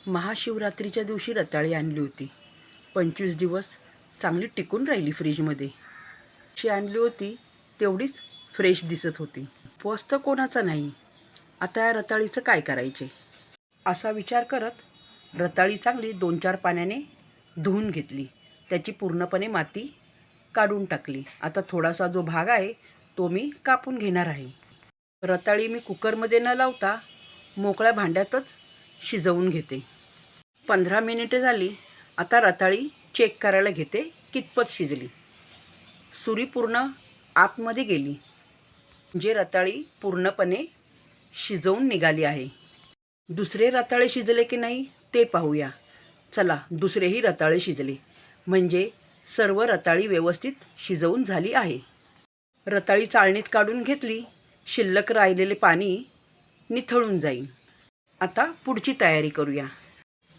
महाशिवरात्रीच्या दिवशी रताळी आणली होती. 25 दिवस चांगली टिकून राहिली फ्रीजमध्ये. जी आणली होती तेवढीच फ्रेश दिसत होती. उपवास तर कोणाचा नाही, आता या रताळीचं काय करायचे असा विचार करत रताळी चांगली 2-4 पाण्याने धुवून घेतली. त्याची पूर्णपणे माती काढून टाकली. आता थोडासा जो भाग आहे तो मी कापून घेणार आहे. रताळी मी कुकरमध्ये न लावता मोकळ्या भांड्यातच शिजवून घेते. 15 मिनिटे झाली. आता रताळी चेक करायला घेते कितपत शिजली. सुरी पूर्ण आतमध्ये गेली म्हणजे रताळी पूर्णपणे शिजवून निघाली आहे. दुसरे रताळे शिजले की नाही ते पाहूया. चला, दुसरेही रताळे शिजले म्हणजे सर्व रताळी व्यवस्थित शिजवून झाली आहे. रताळी चाळणीत काढून घेतली. शिल्लक राहिलेले पाणी निथळून जाईल. आता पुढची तयारी करूया.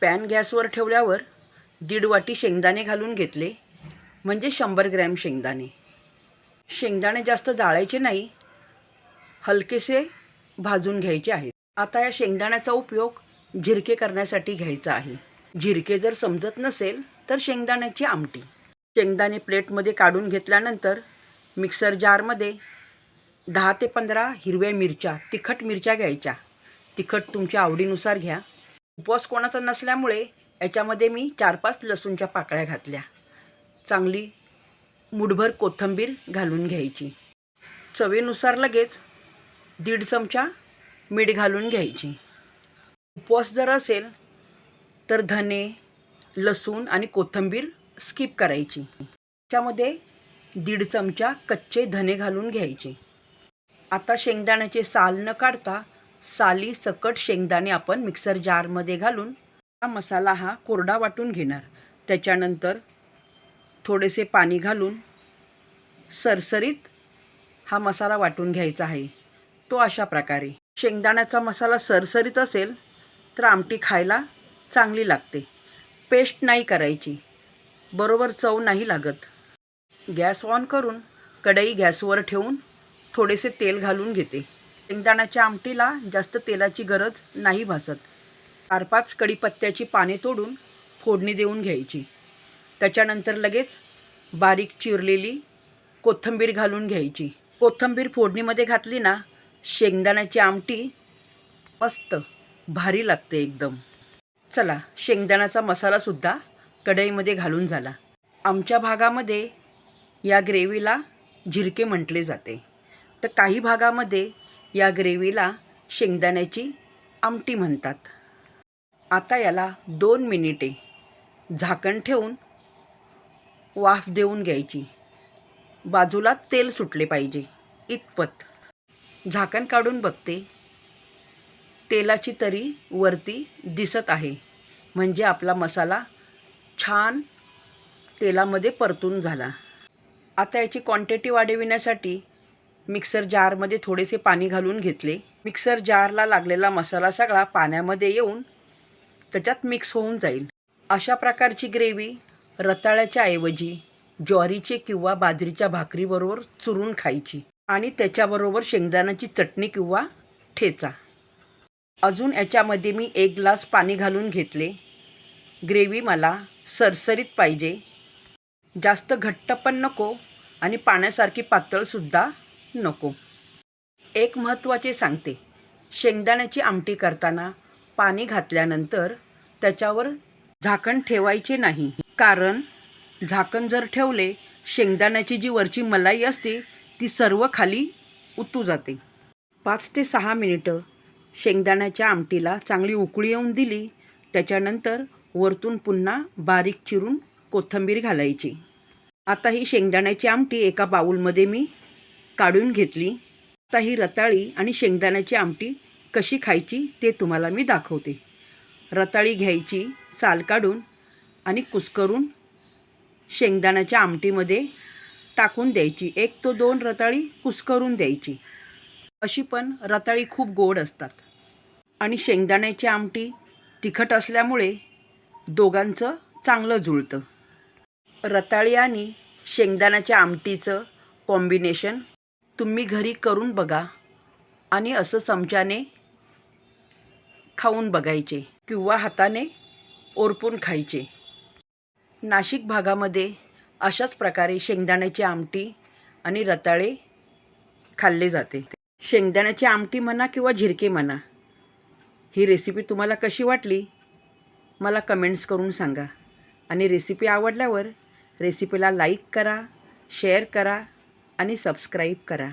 पॅन गॅसवर ठेवल्यावर 1.5 वाटी शेंगदाणे घालून घेतले म्हणजे 100 ग्रॅम शेंगदाणे. शेंगदाणे जास्त जाळायचे नाही, हलकेसे भाजून घ्यायचे आहेत. आता या शेंगदाण्याचा उपयोग झिरके करण्यासाठी घ्यायचा आहे. झिरके जर समजत नसेल तर शेंगदाण्याची आमटी. शेंगदाणे प्लेटमध्ये काढून घेतल्यानंतर मिक्सर जारमध्ये 10 ते 15 हिरव्या मिरच्या, तिखट मिरच्या घ्यायच्या. तिखट तुमच्या आवडीनुसार घ्या. उपवास कोणाचा नसल्यामुळे याच्यामध्ये मी 4-5 लसूणच्या पाकळ्या घातल्या. चांगली मुठभर कोथिंबीर घालून घ्यायची. चवीनुसार लगेच 1.5 चमचा मीठ घालून घ्यायची. उपवास जर असेल तर धने, लसूण आणि कोथिंबीर स्किप करायची. त्याच्यामध्ये 1.5 चमचा कच्चे धने घालून घ्यायचे. आता शेंगदाण्याचे साल न काढता साली सकट शेंगदाणे आपण मिक्सर जारमध्ये घालून हा मसाला कोरडा वाटून घेणार. त्याच्यानंतर थोडेसे पाणी घालून सरसरीत हा मसाला वाटून घ्यायचा आहे. तो अशा प्रकारे. शेंगदाण्याचा मसाला सरसरीत असेल तर आमटी खायला चांगली लागते. पेस्ट नाही करायची, बरोबर चव नाही लागत. गॅस ऑन करून कढई गॅसवर ठेवून थोडेसे तेल घालून घेते. शेंगदाण्याच्या आमटीला जास्त तेलाची गरज नाही भासत. 4-5 कढीपत्त्याची पाने तोडून फोडणी देऊन घ्यायची. त्याच्यानंतर लगेच बारीक चिरलेली कोथिंबीर घालून घ्यायची. कोथिंबीर फोडणीमध्ये घातली ना, शेंगदाण्याची आमटी मस्त भारी लागते एकदम. चला, शेंगदाण्याचा मसालासुद्धा कढईमध्ये घालून झाला. आमच्या भागामध्ये या ग्रेव्हीला झिरके म्हटले जाते, तर काही भागामध्ये या ग्रेव्हीला शेंगदाण्याची आमटी म्हणतात. आता याला 2 मिनिटे झाकण ठेवून वाफ देऊन घ्यायची. बाजूला तेल सुटले पाहिजे इतपत. झाकण काढून बघते, तेलाची तरी वरती दिसत आहे म्हणजे आपला मसाला छान तेलामध्ये परतून झाला. आता याची क्वांटिटी वाढविण्यासाठी मिक्सर जारमध्ये थोडेसे पाणी घालून घेतले. मिक्सर जारला लागलेला मसाला सगळा पाण्यामध्ये येऊन त्याच्यात मिक्स होऊन जाईल. अशा प्रकारची ग्रेव्ही रताळ्याच्या ऐवजी ज्वारीचे किंवा बाजरीच्या भाकरीबरोबर चुरून खायची आणि त्याच्याबरोबर शेंगदाण्याची चटणी किंवा ठेचा. अजून याच्यामध्ये मी 1 ग्लास पाणी घालून घेतले. ग्रेव्ही मला सरसरीत पाहिजे, जास्त घट्ट पण नको आणि पाण्यासारखी पातळसुद्धा नको. एक महत्त्वाचे सांगते, शेंगदाण्याची आमटी करताना पाणी घातल्यानंतर त्याच्यावर झाकण ठेवायचे नाही, कारण झाकण जर ठेवले शेंगदाण्याची जी वरची मलाई असते ती सर्व खाली उतू जाते. 5 ते 6 मिनिटं शेंगदाण्याच्या आमटीला चांगली उकळी येऊन दिली. त्याच्यानंतर वरतून पुन्हा बारीक चिरून कोथिंबीर घालायची. आता ही शेंगदाण्याची आमटी एका बाऊलमध्ये मी काढून घेतली. आता ही रताळी आणि शेंगदाण्याची आमटी कशी खायची ते तुम्हाला मी दाखवते. रताळी घ्यायची साल काढून आणि कुस्करून शेंगदाण्याच्या आमटीमध्ये टाकून द्यायची. 1 ते 2 रताळी कुस्करून द्यायची. अशी पण रताळी खूप गोड असतात आणि शेंगदाण्याची आमटी तिखट असल्यामुळे दोघांचं चांगलं जुळतं. रताळी आणि शेंगदाण्याच्या आमटीचं कॉम्बिनेशन तुम्ही घरी करून बघा आणि असं चमच्याने खाऊन बघायचे. किंवा हाताने ओरपून खायचे. नाशिक भागामध्ये अशाच प्रकारे शेंगदाण्याची आमटी आणि रताळे खाल्ले जाते. शेंगदाण्याची आमटी म्हणा किंवा झिरके म्हणा, ही रेसिपी तुम्हाला कशी वाटली मला कमेंट्स करून सांगा. आणि रेसिपी आवडल्यावर रेसिपीला लाईक करा, शेअर करा आणि सबस्क्राईब करा.